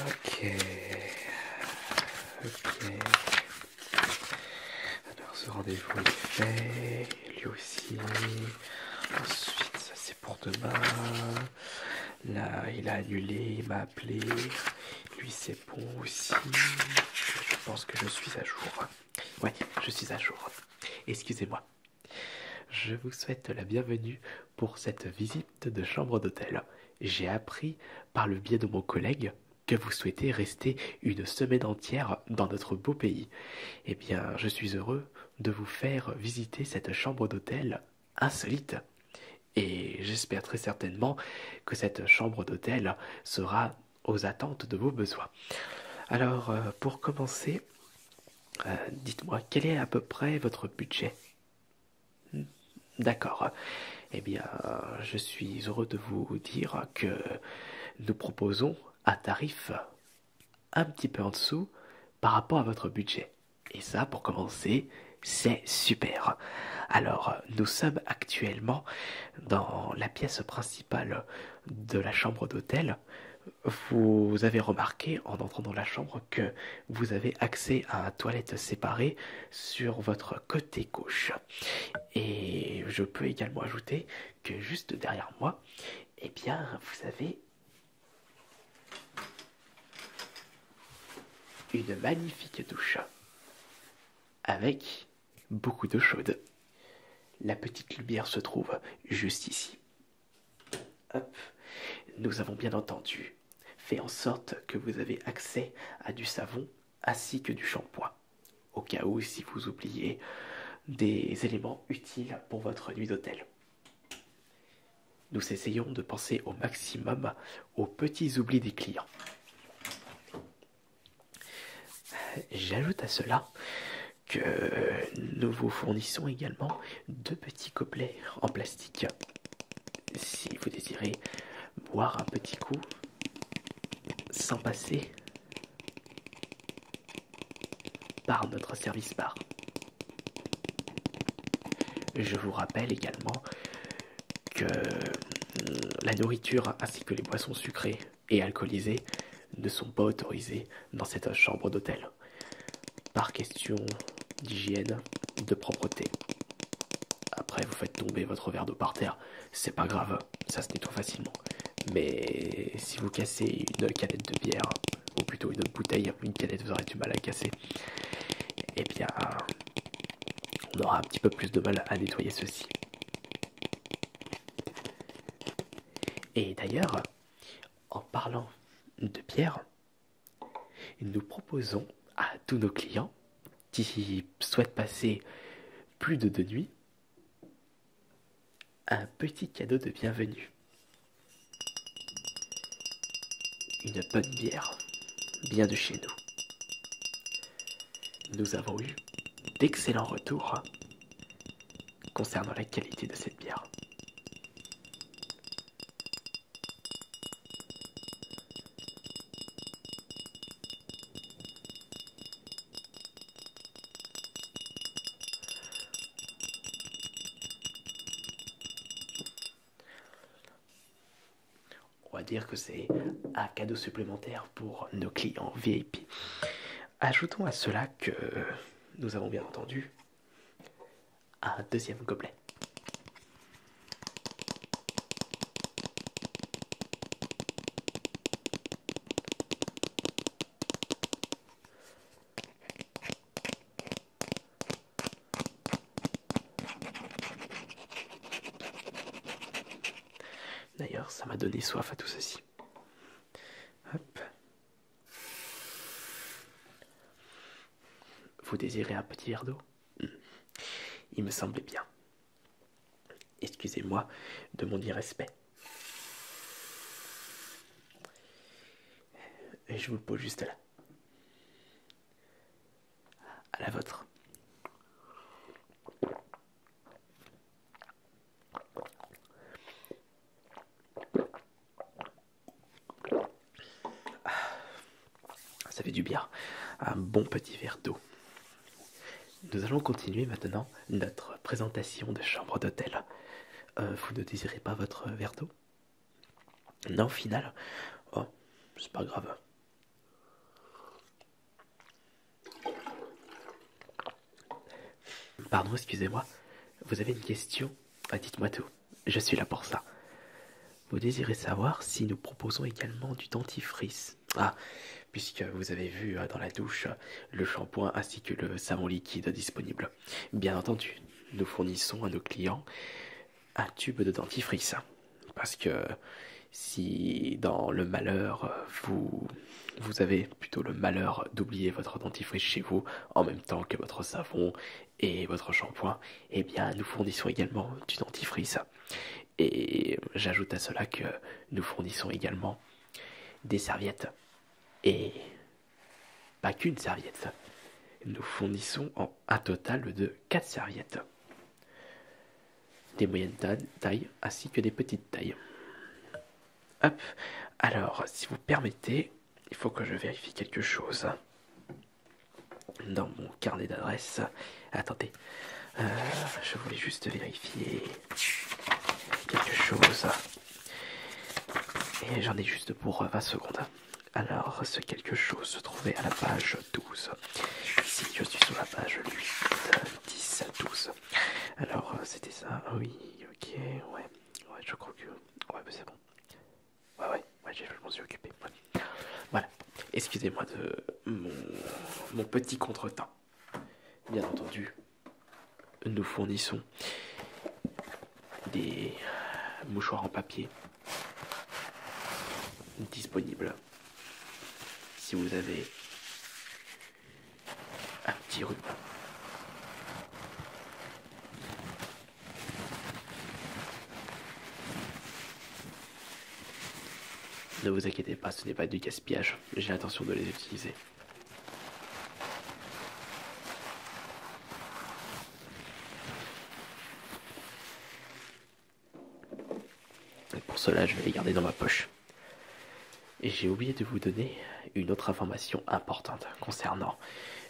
Ok. Ok. Alors ce rendez-vous est fait. Lui aussi. Ensuite, ça c'est pour demain. Là, il a annulé, il m'a appelé. Lui c'est bon aussi. Je pense que je suis à jour. Ouais, je suis à jour. Excusez-moi. Je vous souhaite la bienvenue pour cette visite de chambre d'hôtel. J'ai appris par le biais de mon collègue que vous souhaitez rester une semaine entière dans notre beau pays. Eh bien, je suis heureux de vous faire visiter cette chambre d'hôtel insolite. Et j'espère très certainement que cette chambre d'hôtel sera aux attentes de vos besoins. Alors, pour commencer, dites-moi, quel est à peu près votre budget? D'accord. Eh bien, je suis heureux de vous dire que nous proposons un tarif un petit peu en dessous par rapport à votre budget. Et ça, pour commencer, c'est super. Alors, nous sommes actuellement dans la pièce principale de la chambre d'hôtel. Vous avez remarqué en entrant dans la chambre que vous avez accès à une toilette séparée sur votre côté gauche. Et je peux également ajouter que juste derrière moi, eh bien, vous avez une magnifique douche avec beaucoup d'eau chaude. La petite lumière se trouve juste ici. Hop. Nous avons bien entendu fait en sorte que vous avez accès à du savon ainsi que du shampoing, au cas où si vous oubliez des éléments utiles pour votre nuit d'hôtel. Nous essayons de penser au maximum aux petits oublis des clients. J'ajoute à cela que nous vous fournissons également 2 petits gobelets en plastique. Si vous désirez boire un petit coup sans passer par notre service bar. Je vous rappelle également que la nourriture ainsi que les boissons sucrées et alcoolisées ne sont pas autorisées dans cette chambre d'hôtel, par question d'hygiène, de propreté. Après, vous faites tomber votre verre d'eau par terre, c'est pas grave, ça se nettoie facilement. Mais si vous cassez une canette de bière, ou plutôt une autre bouteille, une canette vous aurez du mal à casser, eh bien, on aura un petit peu plus de mal à nettoyer ceci. Et d'ailleurs, en parlant de bière, nous proposons à tous nos clients qui souhaitent passer plus de 2 nuits un petit cadeau de bienvenue. Une bonne bière, bien de chez nous. Nous avons eu d'excellents retours concernant la qualité de cette bière. On va dire que c'est un cadeau supplémentaire pour nos clients VIP. Ajoutons à cela que nous avons bien entendu un 2e gobelet. D'ailleurs, ça m'a donné soif à tout ceci. Hop. Vous désirez un petit verre d'eau? Il me semblait bien. Excusez-moi de mon irrespect. Et je vous le pose juste là. À la vôtre. Ça fait du bien. Un bon petit verre d'eau. Nous allons continuer maintenant notre présentation de chambre d'hôtel. Vous ne désirez pas votre verre d'eau? Non, au final. Oh, c'est pas grave. Pardon, excusez-moi. Vous avez une question? Dites-moi tout. Je suis là pour ça. Vous désirez savoir si nous proposons également du dentifrice? Ah, puisque vous avez vu dans la douche le shampoing ainsi que le savon liquide disponible. Bien entendu, nous fournissons à nos clients un tube de dentifrice. Parce que si dans le malheur, vous avez plutôt le malheur d'oublier votre dentifrice chez vous en même temps que votre savon et votre shampoing, eh bien nous fournissons également du dentifrice. Et j'ajoute à cela que nous fournissons également des serviettes. Et pas qu'une serviette. Nous fournissons un total de 4 serviettes. Des moyennes tailles ainsi que des petites tailles. Hop, alors si vous permettez, il faut que je vérifie quelque chose dans mon carnet d'adresse. Attendez, je voulais juste vérifier quelque chose. Et j'en ai juste pour 20 secondes. Alors, ce quelque chose se trouvait à la page 12. Ici, je suis sur la page 8, 10, 12. Alors, c'était ça. Oui, ok, ouais, je crois que... Ouais, mais c'est bon. Ouais, je m'en suis occupé. Ouais. Voilà. Excusez-moi de mon petit contretemps. Bien entendu, nous fournissons des mouchoirs en papier disponibles. Si vous avez un petit rhume, ne vous inquiétez pas, ce n'est pas du gaspillage. J'ai l'intention de les utiliser. Et pour cela, je vais les garder dans ma poche. Et j'ai oublié de vous donner une autre information importante concernant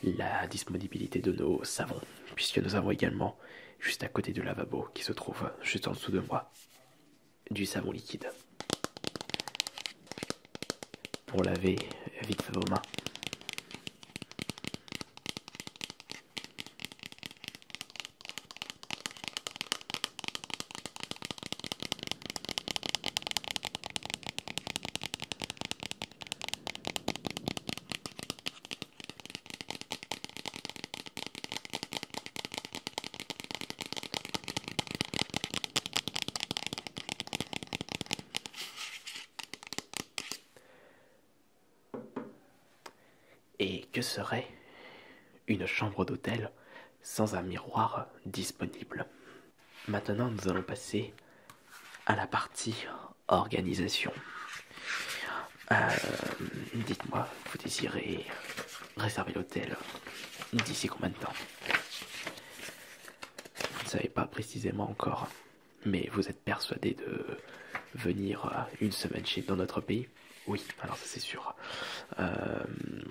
la disponibilité de nos savons, puisque nous avons également, juste à côté du lavabo, qui se trouve juste en dessous de moi, du savon liquide. Pour laver vite vos mains. Et que serait une chambre d'hôtel sans un miroir disponible? Maintenant, nous allons passer à la partie organisation. Dites-moi, vous désirez réserver l'hôtel d'ici combien de temps? Vous ne savez pas précisément encore, mais vous êtes persuadé de venir une semaine dans notre pays? Oui, alors ça c'est sûr.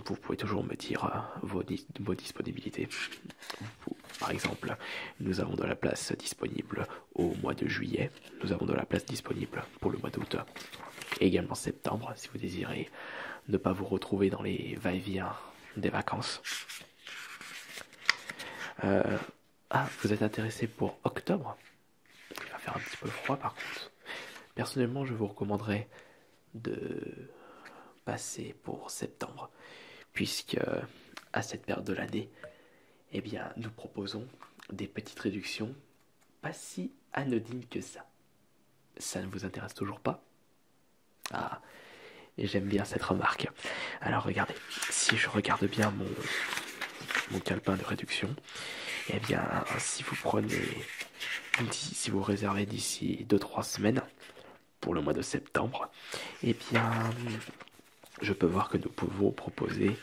Vous pouvez toujours me dire vos disponibilités. Par exemple, nous avons de la place disponible au mois de juillet. Nous avons de la place disponible pour le mois d'août. Et également septembre, si vous désirez ne pas vous retrouver dans les va-et-vient des vacances. Vous êtes intéressé pour octobre? Il va faire un petit peu froid par contre. Personnellement, je vous recommanderais de passer pour septembre, puisque à cette période de l'année, eh bien, nous proposons des petites réductions pas si anodines que ça. Ça ne vous intéresse toujours pas? Ah, j'aime bien cette remarque. Alors regardez, si je regarde bien mon calepin de réduction, eh bien, si vous réservez d'ici 2-3 semaines, pour le mois de septembre, eh bien, je peux voir que nous pouvons proposer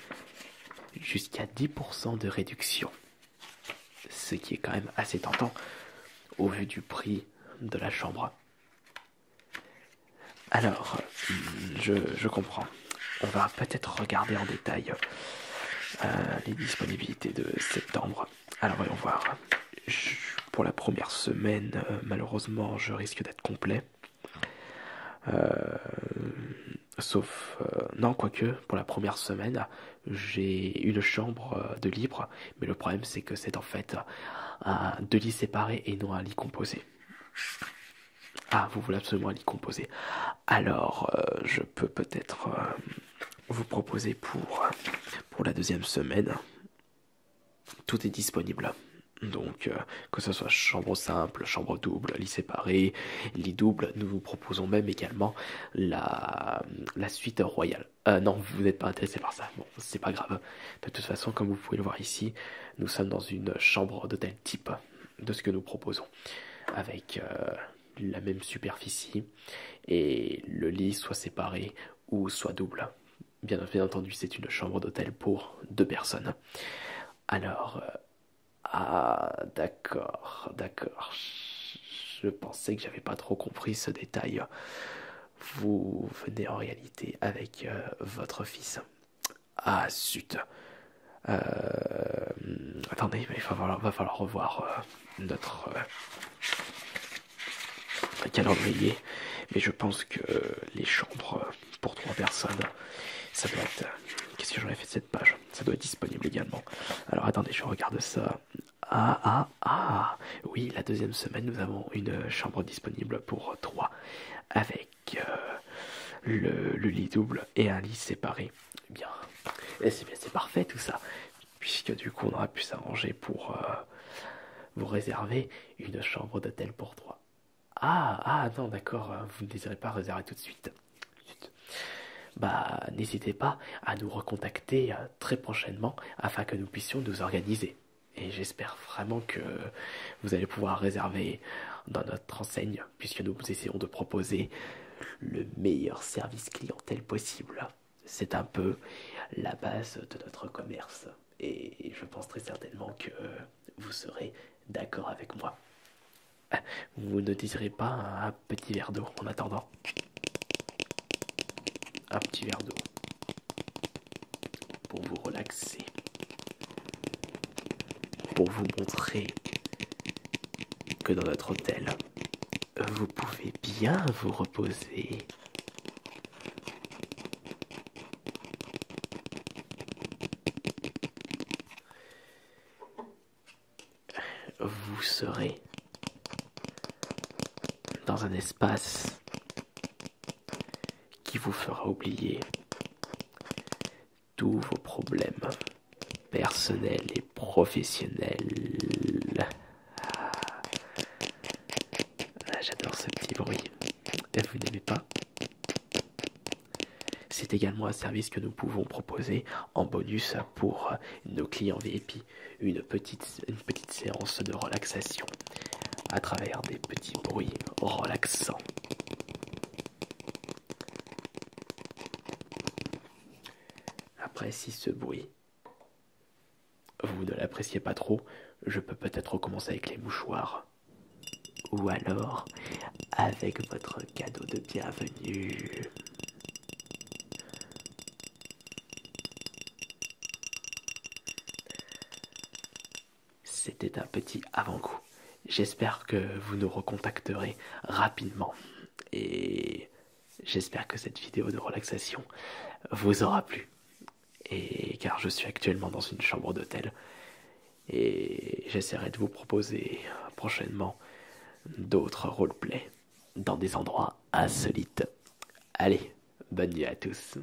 jusqu'à 10% de réduction. Ce qui est quand même assez tentant au vu du prix de la chambre. Alors, je comprends. On va peut-être regarder en détail les disponibilités de septembre. Alors, voyons voir. Pour la première semaine, malheureusement, je risque d'être complet. Sauf, non, quoique, pour la première semaine, j'ai une chambre de libre, mais le problème c'est que c'est en fait deux lits séparés et non un lit composé. Ah, vous voulez absolument un lit composé. Alors, je peux peut-être vous proposer pour la deuxième semaine. Tout est disponible. Donc, que ce soit chambre simple, chambre double, lit séparé, lit double, nous vous proposons même également la suite royale. Non, vous n'êtes pas intéressé par ça. Bon, c'est pas grave. De toute façon, comme vous pouvez le voir ici, nous sommes dans une chambre de tel type de ce que nous proposons. Avec la même superficie et le lit soit séparé ou soit double. Bien entendu, c'est une chambre d'hôtel pour deux personnes. Alors, ah, d'accord, d'accord. Je pensais que j'avais pas trop compris ce détail. Vous venez en réalité avec votre fils. Ah, zut. Euh, Attendez, mais va falloir revoir notre calendrier. Mais je pense que les chambres pour trois personnes, ça doit être... Qu'est-ce que j'en ai fait de cette page? Ça doit être disponible également. Alors attendez, je regarde ça. Oui, la deuxième semaine, nous avons une chambre disponible pour trois avec le lit double et un lit séparé. Eh bien, c'est parfait tout ça. Puisque du coup, on aura pu s'arranger pour vous réserver une chambre d'hôtel pour trois. Non, d'accord, vous ne désirez pas réserver tout de suite. Bah, n'hésitez pas à nous recontacter très prochainement afin que nous puissions nous organiser. Et j'espère vraiment que vous allez pouvoir réserver dans notre enseigne, puisque nous essayons de proposer le meilleur service clientèle possible. C'est un peu la base de notre commerce. Et je pense très certainement que vous serez d'accord avec moi. Vous ne désirez pas un petit verre d'eau en attendant? Un petit verre d'eau pour vous relaxer, pour vous montrer que dans notre hôtel, vous pouvez bien vous reposer. Vous serez dans un espace qui vous fera oublier tous vos problèmes personnels et professionnels. J'adore ce petit bruit. Vous n'aimez pas? C'est également un service que nous pouvons proposer en bonus pour nos clients VIP. Une petite séance de relaxation à travers des petits bruits relaxants. Après, si ce bruit, vous ne l'appréciez pas trop, je peux peut-être recommencer avec les mouchoirs. Ou alors, avec votre cadeau de bienvenue. C'était un petit avant-goût. J'espère que vous nous recontacterez rapidement. Et j'espère que cette vidéo de relaxation vous aura plu. Et car je suis actuellement dans une chambre d'hôtel. Et j'essaierai de vous proposer prochainement d'autres roleplays dans des endroits insolites. Allez, bonne nuit à tous.